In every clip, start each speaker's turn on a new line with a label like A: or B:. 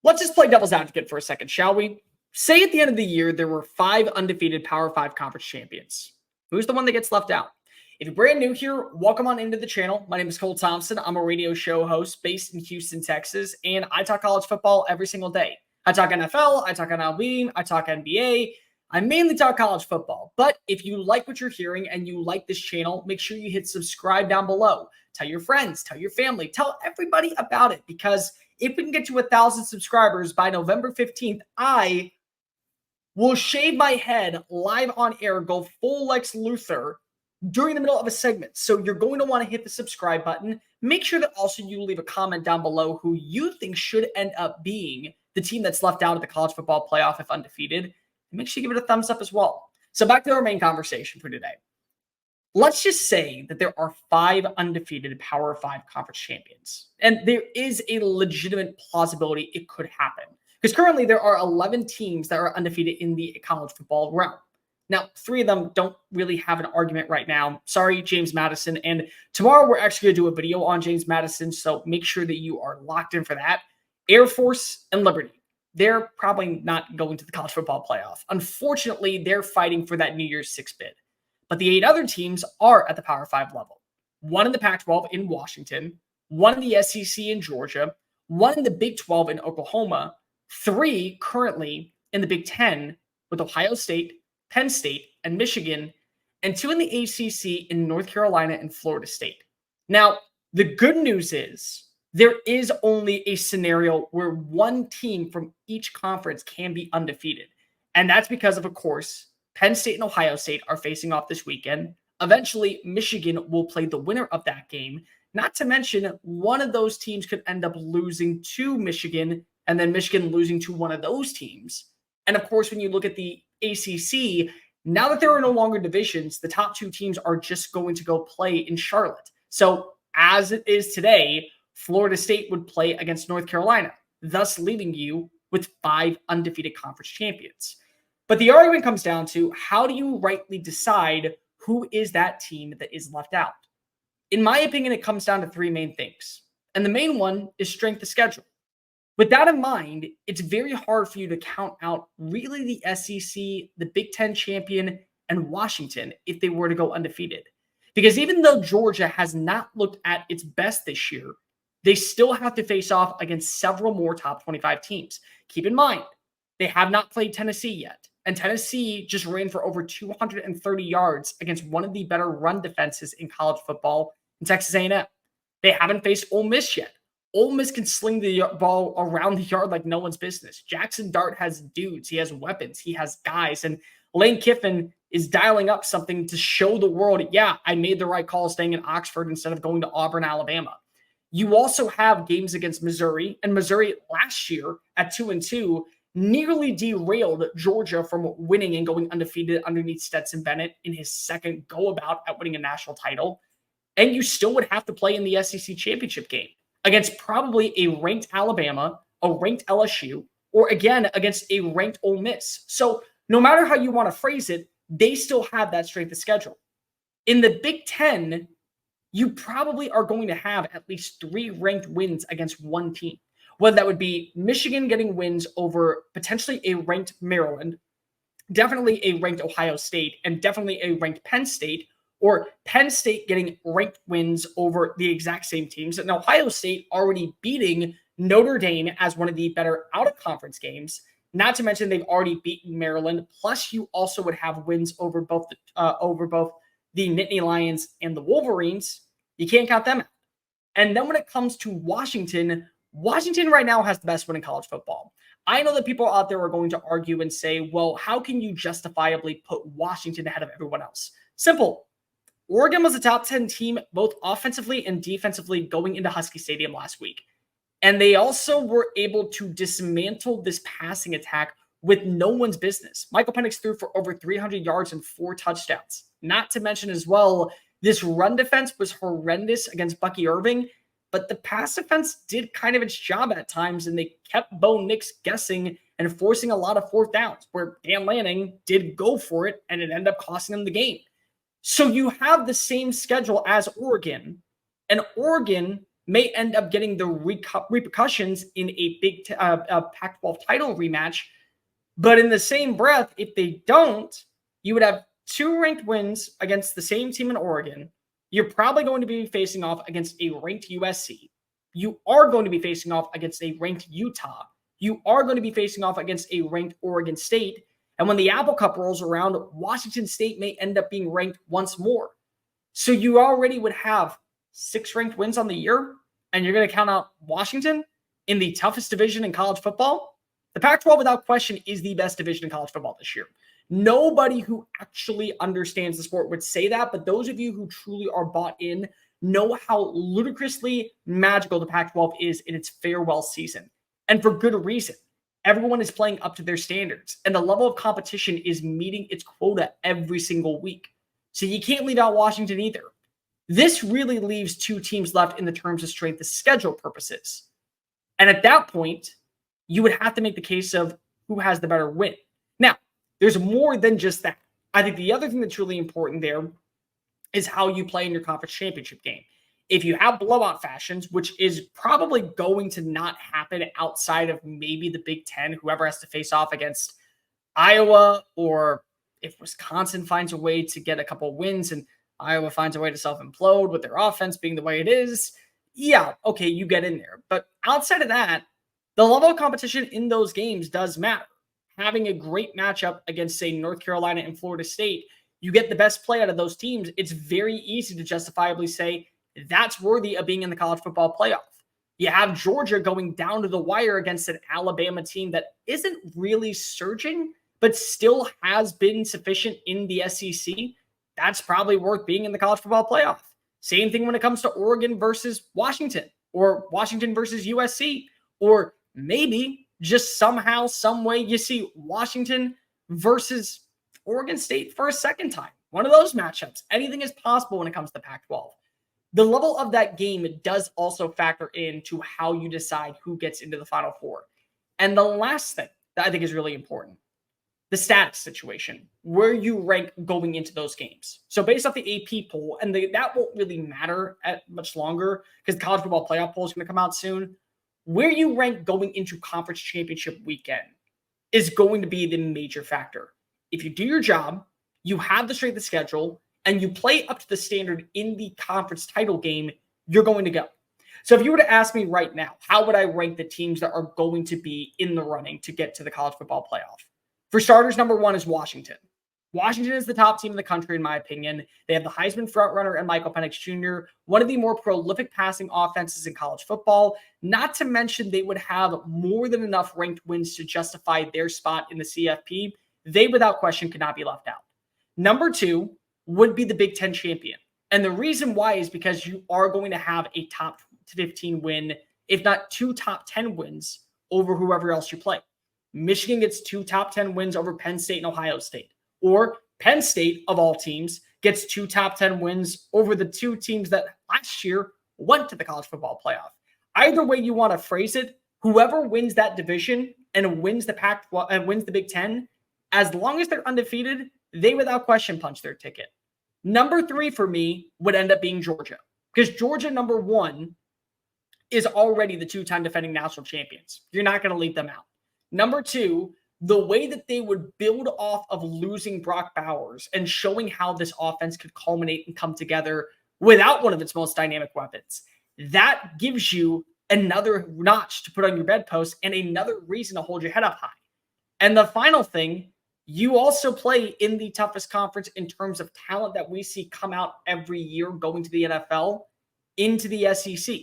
A: Let's just play devil's advocate for a second, shall we? Say at the end of the year, there were 5 undefeated Power 5 conference champions. Who's the one that gets left out? If you're brand new here, welcome on into the channel. My name is Cole Thompson. I'm a radio show host based in Houston, Texas, and I talk college football every single day. I talk NFL, I talk MLB, I talk NBA. I mainly talk college football. But if you like what you're hearing and you like this channel, make sure you hit subscribe down below. Tell your friends, tell your family, tell everybody about it, because if we can get to 1,000 subscribers by November 15th, I will shave my head live on air, go full Lex Luthor during the middle of a segment. So you're going to want to hit the subscribe button. Make sure that also you leave a comment down below who you think should end up being the team that's left out of the college football playoff if undefeated. And make sure you give it a thumbs up as well. So back to our main conversation for today. Let's just say that there are 5 undefeated Power 5 conference champions, and there is a legitimate plausibility it could happen. Because currently there are 11 teams that are undefeated in the college football realm. Now, 3 of them don't really have an argument right now. Sorry, James Madison. And tomorrow we're actually going to do a video on James Madison, so make sure that you are locked in for that. Air Force and Liberty. They're probably not going to the college football playoff. Unfortunately, they're fighting for that New Year's 6 bid. But the 8 other teams are at the Power 5 level. 1 in the Pac-12 in Washington, 1 in the SEC in Georgia, 1 in the Big 12 in Oklahoma, 3 currently in the Big 10 with Ohio State, Penn State, and Michigan, and 2 in the ACC in North Carolina and Florida State. Now, the good news is there is only a scenario where 1 team from each conference can be undefeated. And that's because of course, Penn State and Ohio State are facing off this weekend. Eventually, Michigan will play the winner of that game. Not to mention, one of those teams could end up losing to Michigan, and then Michigan losing to one of those teams. And of course, when you look at the ACC, now that there are no longer divisions, the top 2 teams are just going to go play in Charlotte. So as it is today, Florida State would play against North Carolina, thus leaving you with 5 undefeated conference champions. But the argument comes down to, how do you rightly decide who is that team that is left out? In my opinion, it comes down to 3 main things. And the main one is strength of schedule. With that in mind, it's very hard for you to count out really the SEC, the Big 10 champion, and Washington if they were to go undefeated. Because even though Georgia has not looked at its best this year, they still have to face off against several more top 25 teams. Keep in mind, they have not played Tennessee yet. And Tennessee just ran for over 230 yards against one of the better run defenses in college football in Texas A&M. They haven't faced Ole Miss yet. Ole Miss can sling the ball around the yard like no one's business. Jackson Dart has dudes. He has weapons. He has guys. And Lane Kiffin is dialing up something to show the world, yeah, I made the right call staying in Oxford instead of going to Auburn, Alabama. You also have games against Missouri. And Missouri last year at 2-2 nearly derailed Georgia from winning and going undefeated underneath Stetson Bennett in his second go-about at winning a national title. And you still would have to play in the SEC championship game against probably a ranked Alabama, a ranked LSU, or again, against a ranked Ole Miss. So no matter how you want to phrase it, they still have that strength of schedule. In the Big 10, you probably are going to have at least 3 ranked wins against 1 team. Whether that would be Michigan getting wins over potentially a ranked Maryland, definitely a ranked Ohio State, and definitely a ranked Penn State, or Penn State getting ranked wins over the exact same teams. And Ohio State already beating Notre Dame as one of the better out-of-conference games. Not to mention they've already beaten Maryland. Plus, you also would have wins over both the Nittany Lions and the Wolverines. You can't count them out. And then when it comes to Washington right now has the best win in college football. I know that people out there are going to argue and say, well, how can you justifiably put Washington ahead of everyone else? Simple. Oregon was a top 10 team, both offensively and defensively, going into Husky Stadium last week. And they also were able to dismantle this passing attack with no one's business. Michael Penix threw for over 300 yards and 4 touchdowns. Not to mention as well, this run defense was horrendous against Bucky Irving. But the pass defense did kind of its job at times, and they kept Bo Nix guessing and forcing a lot of 4th downs, where Dan Lanning did go for it, and it ended up costing them the game. So you have the same schedule as Oregon, and Oregon may end up getting the repercussions in a Pac-12 title rematch. But in the same breath, if they don't, you would have 2 ranked wins against the same team in Oregon. You're probably going to be facing off against a ranked USC. You are going to be facing off against a ranked Utah. You are going to be facing off against a ranked Oregon State. And when the Apple Cup rolls around, Washington State may end up being ranked once more. So you already would have 6 ranked wins on the year, and you're going to count out Washington in the toughest division in college football. The Pac-12, without question, is the best division in college football this year. Nobody who actually understands the sport would say that, but those of you who truly are bought in know how ludicrously magical the Pac-12 is in its farewell season. And for good reason. Everyone is playing up to their standards, and the level of competition is meeting its quota every single week. So you can't leave out Washington either. This really leaves 2 teams left in the terms of strength of schedule purposes. And at that point, you would have to make the case of who has the better win. Now, there's more than just that. I think the other thing that's really important there is how you play in your conference championship game. If you have blowout fashions, which is probably going to not happen outside of maybe the Big Ten, whoever has to face off against Iowa, or if Wisconsin finds a way to get a couple wins and Iowa finds a way to self-implode with their offense being the way it is, yeah, okay, you get in there. But outside of that, the level of competition in those games does matter. Having a great matchup against, say, North Carolina and Florida State, you get the best play out of those teams. It's very easy to justifiably say that's worthy of being in the college football playoff. You have Georgia going down to the wire against an Alabama team that isn't really surging, but still has been sufficient in the SEC. That's probably worth being in the college football playoff. Same thing when it comes to Oregon versus Washington, or Washington versus USC, or maybe just somehow, some way you see Washington versus Oregon State for a second time. One of those matchups. Anything is possible when it comes to Pac-12. The level of that game does also factor into how you decide who gets into the Final Four. And the last thing that I think is really important, the status situation, where you rank going into those games. So based off the AP poll, and that won't really matter at much longer because the college football playoff poll is going to come out soon, where you rank going into conference championship weekend is going to be the major factor. If you do your job, you have the strength of schedule, and you play up to the standard in the conference title game, you're going to go. So if you were to ask me right now, how would I rank the teams that are going to be in the running to get to the college football playoff? For starters, number 1 is Washington. Washington is the top team in the country, in my opinion. They have the Heisman frontrunner and Michael Penix Jr., one of the more prolific passing offenses in college football. Not to mention they would have more than enough ranked wins to justify their spot in the CFP. They, without question, could not be left out. Number 2 would be the Big Ten champion. And the reason why is because you are going to have a top 15 win, if not 2 top 10 wins over whoever else you play. Michigan gets 2 top 10 wins over Penn State and Ohio State. Or Penn State, of all teams, gets 2 top 10 wins over the 2 teams that last year went to the college football playoff. Either way you want to phrase it, whoever wins that division and wins the Pac-12 and wins the Big Ten, as long as they're undefeated, they without question punch their ticket. Number 3 for me would end up being Georgia, because Georgia, number 1, is already the 2-time defending national champions. You're not going to leave them out. Number 2, the way that they would build off of losing Brock Bowers and showing how this offense could culminate and come together without one of its most dynamic weapons, that gives you another notch to put on your bedpost and another reason to hold your head up high. And the final thing, you also play in the toughest conference in terms of talent that we see come out every year going to the NFL into the SEC.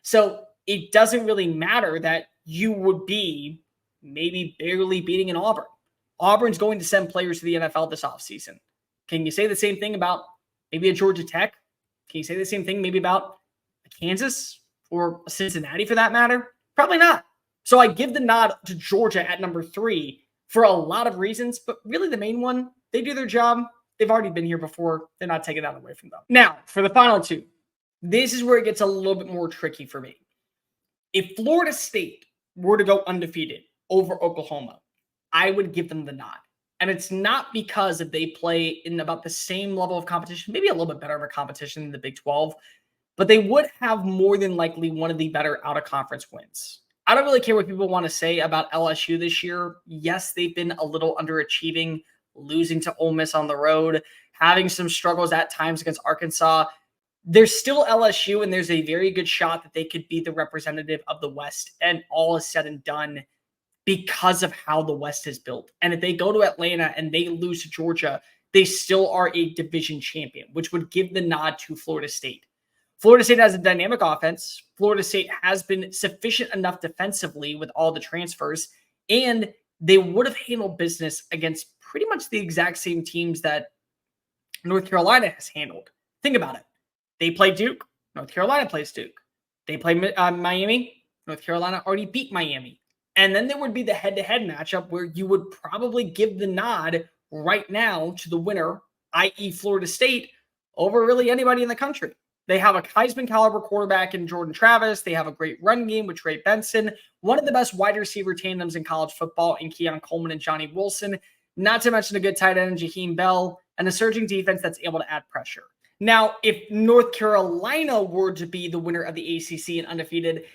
A: So it doesn't really matter that you would be maybe barely beating an Auburn. Auburn's going to send players to the NFL this offseason. Can you say the same thing about maybe a Georgia Tech? Can you say the same thing maybe about Kansas or Cincinnati for that matter? Probably not. So I give the nod to Georgia at number 3 for a lot of reasons, but really the main one, they do their job. They've already been here before. They're not taking that away from them. Now, for the final 2, this is where it gets a little bit more tricky for me. If Florida State were to go undefeated over Oklahoma, I would give them the nod. And it's not because if they play in about the same level of competition, maybe a little bit better of a competition than the Big 12, but they would have more than likely one of the better out-of-conference wins. I don't really care what people want to say about LSU this year. Yes, they've been a little underachieving, losing to Ole Miss on the road, having some struggles at times against Arkansas. There's still LSU, and there's a very good shot that they could be the representative of the West, and all is said and done because of how the West is built. And if they go to Atlanta and they lose to Georgia, they still are a division champion, which would give the nod to Florida State. Florida State has a dynamic offense. Florida State has been sufficient enough defensively with all the transfers, and they would have handled business against pretty much the exact same teams that North Carolina has handled. Think about it. They play Duke. North Carolina plays Duke. They play Miami. North Carolina already beat Miami. And then there would be the head-to-head matchup where you would probably give the nod right now to the winner, i.e. Florida State, over really anybody in the country. They have a Heisman caliber quarterback in Jordan Travis. They have a great run game with Trey Benson, one of the best wide receiver tandems in college football in Keon Coleman and Johnny Wilson, not to mention a good tight end, Jaheim Bell, and a surging defense that's able to add pressure. Now, if North Carolina were to be the winner of the ACC and undefeated,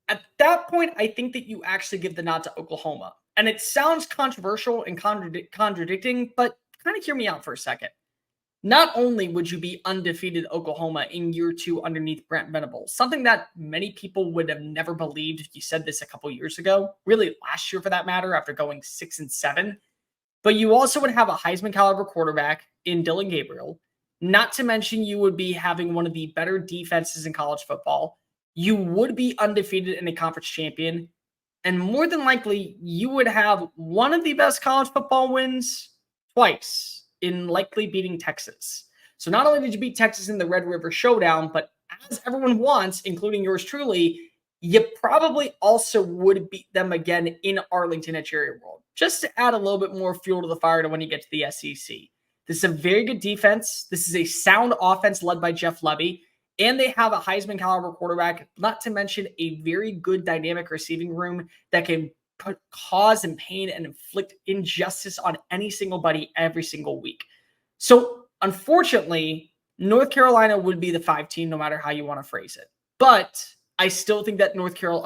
A: at that point, I think that you actually give the nod to Oklahoma. And it sounds controversial and contradicting, but kind of hear me out for a second. Not only would you be undefeated Oklahoma in year 2 underneath Brent Venables, something that many people would have never believed if you said this a couple years ago, really last year for that matter, after going 6-7. But you also would have a Heisman caliber quarterback in Dylan Gabriel. Not to mention you would be having one of the better defenses in college football. You would be undefeated in a conference champion. And more than likely, you would have one of the best college football wins twice in likely beating Texas. So not only did you beat Texas in the Red River Showdown, but as everyone wants, including yours truly, you probably also would beat them again in Arlington at Jerry World, just to add a little bit more fuel to the fire to when you get to the SEC. This is a very good defense. This is a sound offense led by Jeff Levy, and they have a Heisman caliber quarterback, not to mention a very good dynamic receiving room that can cause and pain and inflict injustice on any single buddy every single week. So unfortunately, North Carolina would be the 5 team no matter how you want to phrase it. But I still think that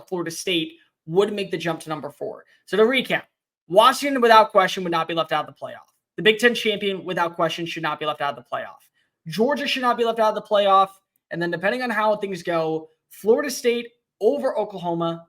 A: Florida State would make the jump to number 4. So to recap, Washington without question would not be left out of the playoff. The Big Ten champion without question should not be left out of the playoff. Georgia should not be left out of the playoff. And then depending on how things go, Florida State over Oklahoma,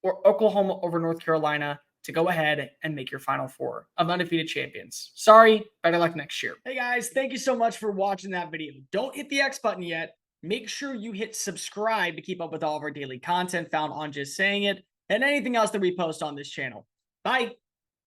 A: or Oklahoma over North Carolina to go ahead and make your Final Four of undefeated champions. Sorry, better luck next year. Hey guys, thank you so much for watching that video. Don't hit the X button yet. Make sure you hit subscribe to keep up with all of our daily content found on Just Saying It and anything else that we post on this channel. Bye.